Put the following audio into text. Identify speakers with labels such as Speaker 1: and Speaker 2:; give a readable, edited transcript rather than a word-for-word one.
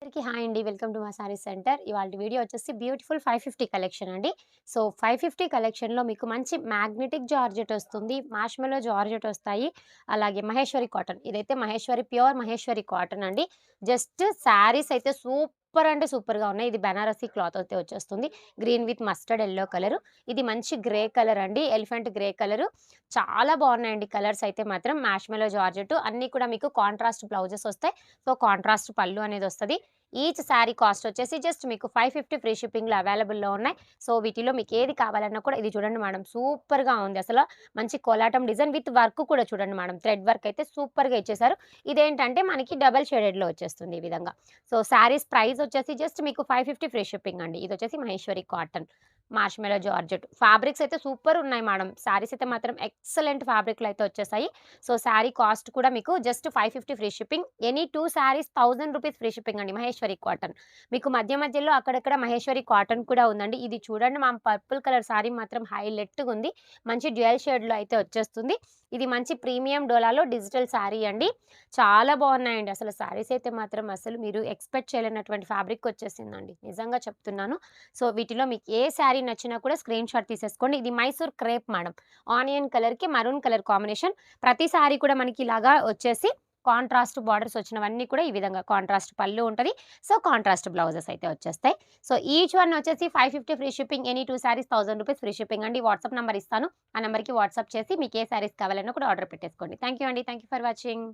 Speaker 1: అందరికీ హాయ్ అండి. Welcome to మా సారీస్ సెంటర్. ఇవాల్టి వీడియో వచ్చేసి బ్యూటిఫుల్ 550 కలెక్షన్ అండి. సో, 550 కలెక్షన్‌లో మీకు మంచి మ్యాగ్నెటిక్ జార్జెట్ వస్తుంది. మార్ష్‌మెల్లో జార్జెట్ వస్తాయి. అలాగే మహేశ్వరి కాటన్. ఇదైతే మహేశ్వరి ప్యూర్ మహేశ్వరి కాటన్ అండి. జస్ట్ శారీస్ అయితే సూపర్ అంటే సూపర్‌గా ఉన్నాయి. ఇది బెనారసి క్లాత్ అయితే వచ్చేస్తుంది. Green with mustard yellow colour. ఇది మంచి గ్రే కలర్ అండి. Elephant grey colour. చాలా బాగున్నాయండి కలర్స్ అయితే మాత్రం. మార్ష్‌మెల్లో జార్జెట్ అన్నీ కూడా మీకు కాంట్రాస్ట్ బ్లౌజెస్ వస్తాయి. సో, కాంట్రాస్ట్ పళ్ళు అనేదొస్తది. ఈచ్ శారీ కాస్ట్ వచ్చేసి జస్ట్ మీకు 550 ఫ్రీ షిప్పింగ్‌లో అవైలబుల్‌లో ఉన్నాయి. సో, వీటిలో మీకేది కావాలన్నా కూడా ఇది చూడండి మేడం సూపర్‌గా ఉంది అసల. మంచి కోలాటం డిజైన్ విత్ వర్క్ కూడా చూడండి మేడం. థ్రెడ్ వర్క్ అయితే సూపర్‌గా ఇచ్చేసారు. ఇదేంటంటే మనకి డబుల్ షేడెడ్‌లో వచ్చేస్తుంది ఈ విధంగా. సో, శారీస్ ప్రైస్ వచ్చేసి జస్ట్ మీకు 550 ఫ్రీ షిప్పింగ్ అండి. ఇదొచ్చేసి Maheshwari cotton. Marshmallow georgette. Fabrics అయితే సూపర్ ఉన్నాయి మేడం. శారీస్ అయితే మాత్రం ఎక్సలెంట్ ఫ్యాబ్రిక్‌లో అయితే వచ్చేసాయి. సో, శారీ కాస్ట్ కూడా మీకు just 550 free shipping. Any 2 saris రూ. 1000 ఫ్రీ షిప్పింగ్ అండి మహేశ్వరి కాటన్. మీకు మధ్య మధ్యలో అక్కడక్కడ మహేశ్వరి కాటన్ కూడా ఉందండి. ఇది చూడండి పర్పుల్ కలర్ శారీ మాత్రం హైలైట్‌గుంది. మంచి డ్యూయల్ షేడ్‌లో అయితే వచ్చేస్తుంది. ఇది మంచి ప్రీమియం డోలాలో డిజిటల్ శారీ అండి. చాలా బాగున్నాయండి. అసలు శారీస్ అయితే మాత్రం అసలు మీరు ఎక్స్‌పెక్ట్ చేయలేనటువంటి ఫ్యాబ్రిక్ వచ్చేసిందండి. నిజంగా చెప్తున్నాను. సో, వీటిలో మీకు ఏ శారీ నచ్చినా కూడా స్క్రీన్ షాట్ తీసేసుకోండి. ఇది మైసూర్ క్రేప్ మేడం. ఆనియన్ కలర్‌కి మరూన్ కలర్ కాంబినేషన్. ప్రతి సారీ కూడా మనకి ఇలాగా వచ్చేసి కాంట్రాస్ట్ బార్డర్స్ వచ్చినవన్నీ కూడా ఈ విధంగా కాంట్రాస్ట్ పళ్ళు ఉంటది. సో, కాంట్రాస్ట్ బ్లౌజెస్ అయితే వచ్చేస్తాయి. సో, ఈచ్ వన్ వచ్చేసి 550 ఫ్రీ షిప్పింగ్. ఎనీ 2 శారీస్ రూ. 1000 ఫ్రీ షిప్పింగ్ అండి. వాట్సాప్ నంబర్ ఇస్తాను. ఆ నంబర్‌కి వాట్సాప్ చేసి మీకు ఏ శారీస్ కావాలన్నా కూడా ఆర్డర్ పెట్టేసుకోండి. థాంక్ యూ అండి. Thank you for watching.